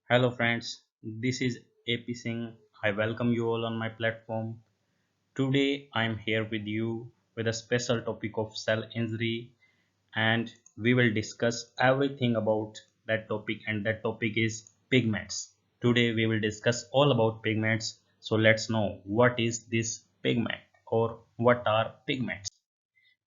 Hello friends, this is AP Singh. I welcome you all on my platform. Today I am here with you with a special topic of cell injury, and we will discuss everything about that topic, and that topic is pigments. Today we will discuss all about pigments. So let's know what is this pigment or what are pigments.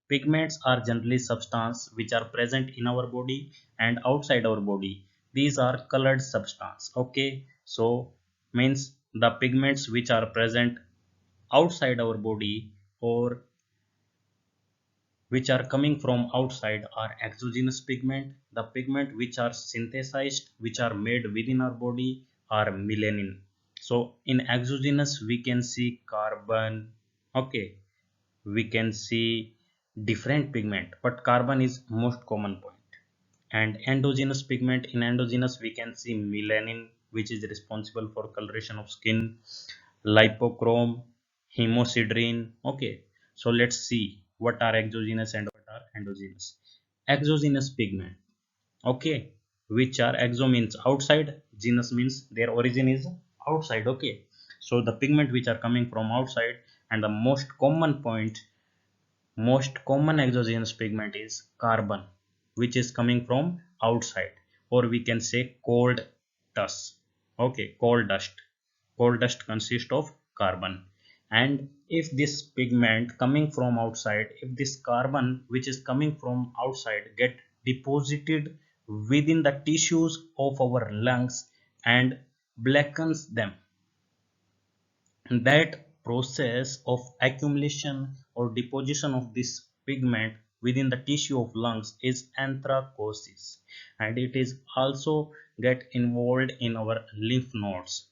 Pigments are generally substances which are present in our body and outside our body. These are colored substance. Okay, so means the pigments which are present outside our body or which are coming from outside are exogenous pigment. The pigment which are synthesized, which are made within our body, are melanin. So in exogenous we can see carbon. Okay, we can see different pigment, but carbon is most common point. And endogenous pigment, in endogenous we can see melanin, which is responsible for coloration of skin, lipochrome, hemosiderin. Okay, so let's see what are exogenous and what are endogenous. Exogenous pigment, okay, which are exo means outside, genus means their origin is outside. Okay, so the pigment which are coming from outside, and the most common exogenous pigment is carbon, which is coming from outside, or we can say coal dust. Okay, coal dust. Coal dust consists of carbon. And if this pigment coming from outside, if this carbon which is coming from outside get deposited within the tissues of our lungs and blackens them, that process of accumulation or deposition of this pigment within the tissue of lungs is anthracosis, and it is also get involved in our lymph nodes.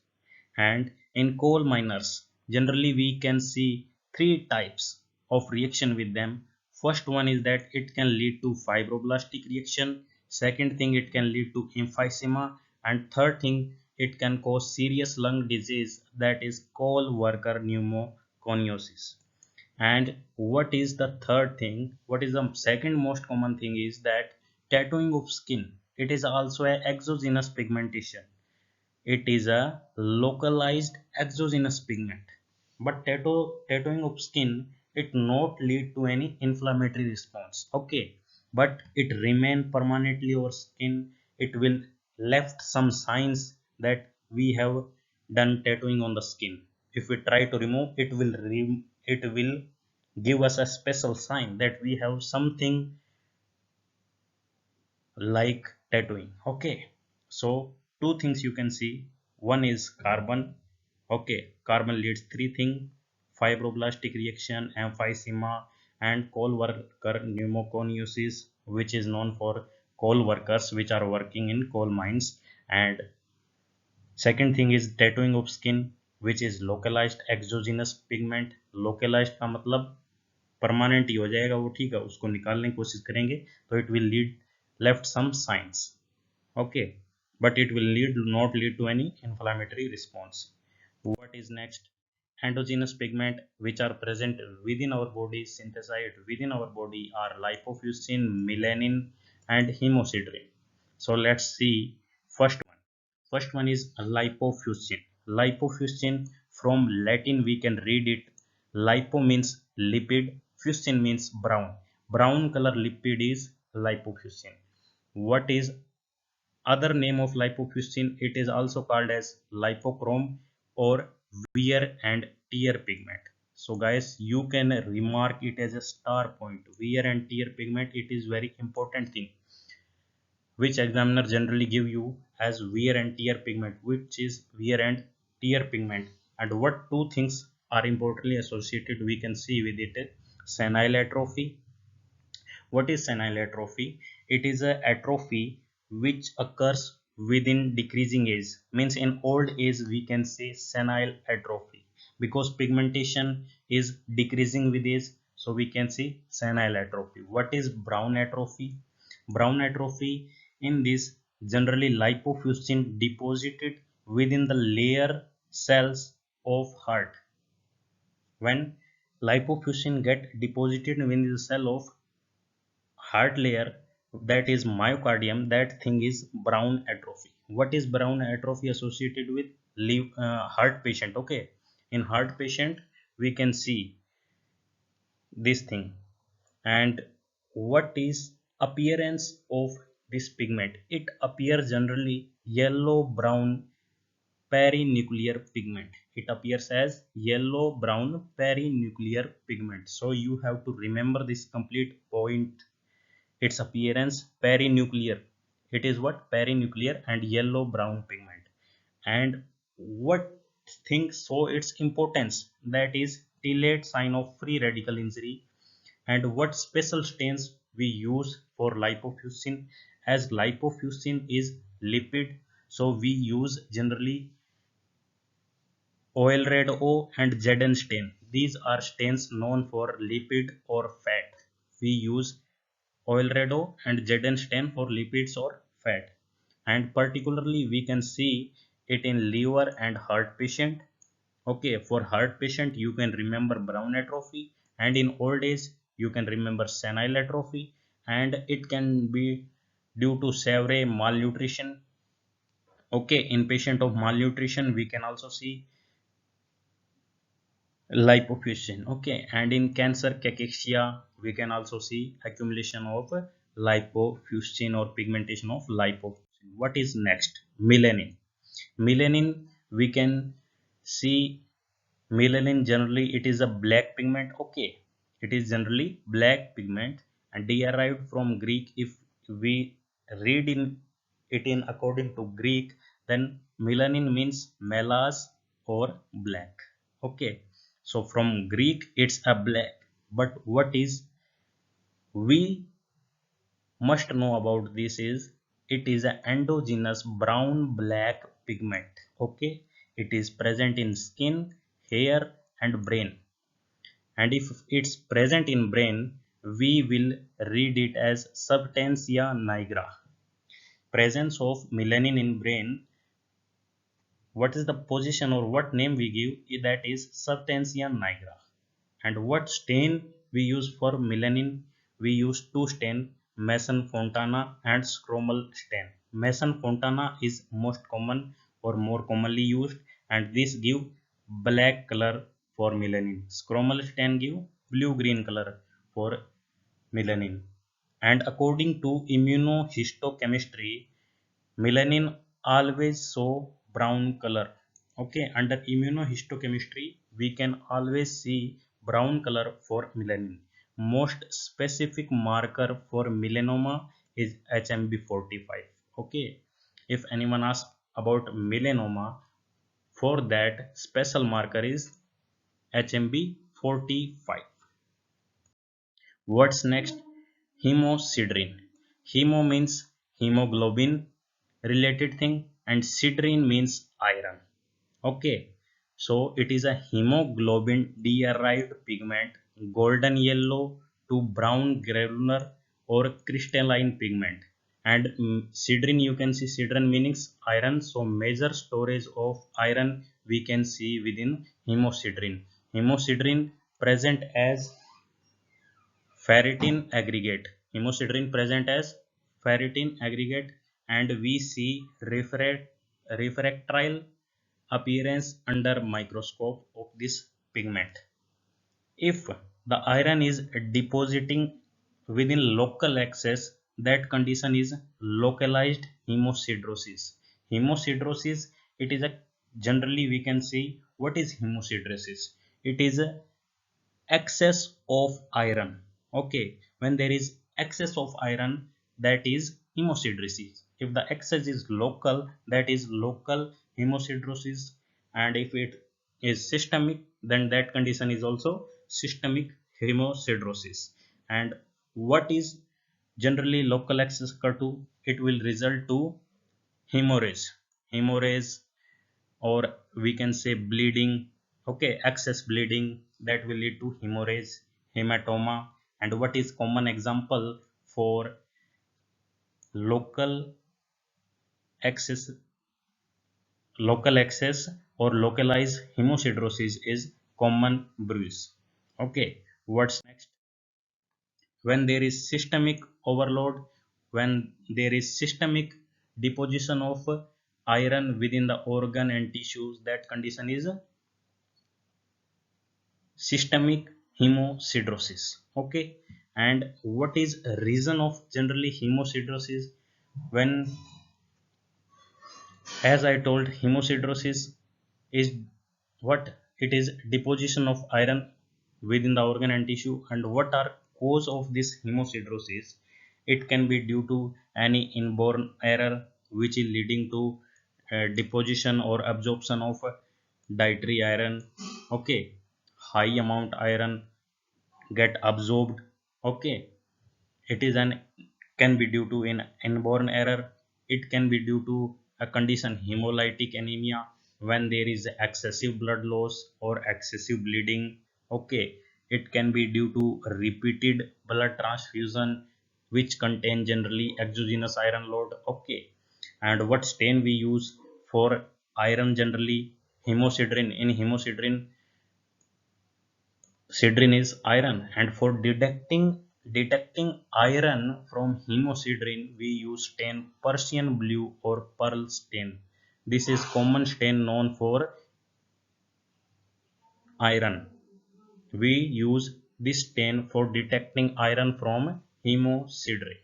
And in coal miners generally we can see three types of reaction with them. First one is that it can lead to fibroblastic reaction, second thing it can lead to emphysema, and third thing it can cause serious lung disease, that is coal worker pneumoconiosis. And what is the third thing, what is the second most common thing is that tattooing of skin, it is also a exogenous pigmentation. It is a localized exogenous pigment. But tattooing of skin, it not lead to any inflammatory response. Okay, but it remain permanently over skin. It will left some signs that we have done tattooing on the skin. If we try to remove, it will give us a special sign that we have something like tattooing. Okay, so two things you can see. One is carbon. Okay, carbon leads three things: fibroblastic reaction, emphysema, and coal worker pneumoconiosis, which is known for coal workers which are working in coal mines. And second thing is tattooing of skin, which is localized exogenous pigment. localized का मतलब permanent ही हो जाएगा वो, ठीक है, उसको निकालने की कोशिश करेंगे तो it will lead left some science. Okay, but it will not lead to any inflammatory response. What is next? Endogenous pigment which are present within our body, synthesized within our body, are lipofuscin, melanin, and hemosiderin. So let's see first one. First one is lipofuscin. Lipofuscin, from Latin we can read it. Lipo means lipid, fuscin means brown. Brown color lipid is lipofuscin. What is other name of lipofuscin? It is also called as lipochrome or wear and tear pigment. So guys, you can remark it as a star point. Wear and tear pigment, it is very important thing which examiner generally give you as wear and tear pigment, which is wear and tear pigment. And what two things are importantly associated we can see with it: senile atrophy. What is senile atrophy? It is a atrophy which occurs within decreasing age. Means in old age we can say senile atrophy, because pigmentation is decreasing with age. So we can see senile atrophy. What is brown atrophy? Brown atrophy, in this generally lipofuscin deposited within the layer cells of heart. When lipofuscin get deposited within the cell of heart layer, that is myocardium, that thing is brown atrophy. what is brown atrophy associated with heart patient? Okay, in heart patient we can see this thing. And what is appearance of this pigment? It appears generally yellow brown perinuclear pigment. It appears as yellow brown perinuclear pigment. So you have to remember this complete point. Its appearance perinuclear. It is what? Perinuclear and yellow brown pigment. And what thing, so its importance, that is delayed sign of free radical injury. And what special stains we use for lipofuscin? As lipofuscin is lipid, so we use generally oil red O and Zn stain. These are stains known for lipid or fat. We use oil red O and Zn stain for lipids or fat. And particularly we can see it in liver and heart patient. Okay, for heart patient you can remember brown atrophy, and in old age you can remember senile atrophy, and it can be due to severe malnutrition. Okay, in patient of malnutrition we can also see lipofuscin. Okay, and in cancer cachexia we can also see accumulation of lipofuscin or pigmentation of lipofuscin. What is next? Melanin. Melanin, we can see melanin generally it is a black pigment. Okay, it is generally black pigment and derived from Greek. If we read in it in according to Greek, then melanin means melas or black. Okay, so from Greek it's a black, but what is we must know about this is it is an endogenous brown black pigment. Okay, it is present in skin, hair and brain. And if it's present in brain, we will read it as substantia nigra. Presence of melanin in brain, what is the position or what name we give, that is substantia nigra. And what stain we use for melanin? We use two stain, Mason Fontana and Scromal stain. Mason Fontana is most common or more commonly used, and this give black color for melanin. Scromal stain give blue green color for melanin. And according to immunohistochemistry, melanin always show brown color. Okay, under immunohistochemistry we can always see brown color for melanin. Most specific marker for melanoma is HMB45. Okay, if anyone asks about melanoma, for that special marker is HMB45. What's next? Hemosiderin. Hemo means hemoglobin related thing, and siderin means iron. Okay, so it is a hemoglobin derived pigment, golden yellow to brown granular or crystalline pigment. And siderin, you can see siderin means iron, so major storage of iron we can see within hemosiderin. Hemosiderin present as ferritin aggregate. Hemosiderin present as ferritin aggregate, and we see refractile appearance under microscope of this pigment. If the iron is depositing within local axis, that condition is localized hemosiderosis. Hemosiderosis, it is a generally we can see what is hemosiderosis. It is a excess of iron. Okay, when there is excess of iron, that is hemosiderosis. If the excess is local, that is local hemosiderosis. And if it is systemic, then that condition is also systemic hemosiderosis. And what is generally local excess occur to? It will result to hemorrhage. Hemorrhage, or we can say bleeding. Okay, excess bleeding, that will lead to hemorrhage, hematoma. And what is common example for local excess, or localized hemosiderosis is common bruise. Okay, what's next? When there is systemic overload, when there is systemic deposition of iron within the organ and tissues, that condition is systemic hemosiderosis. Okay, and what is reason of generally hemosiderosis? When, as I told, hemosiderosis is what it is, deposition of iron within the organ and tissue. And what are cause of this hemosiderosis? It can be due to any inborn error which is leading to deposition or absorption of dietary iron. Okay, high amount iron get absorbed. Okay, it is an can be due to an inborn error. It can be due to a condition hemolytic anemia, when there is excessive blood loss or excessive bleeding. Okay, it can be due to repeated blood transfusion which contain generally exogenous iron load. Okay, and what stain we use for iron? Generally hemosiderin. In hemosiderin, Sidrin is iron, and for detecting iron from hemosiderin, we use stain Persian blue or pearl stain. This is common stain known for iron. We use this stain for detecting iron from hemosiderin.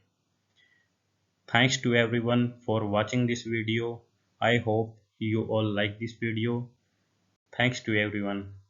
Thanks to everyone for watching this video. I hope you all like this video. Thanks to everyone.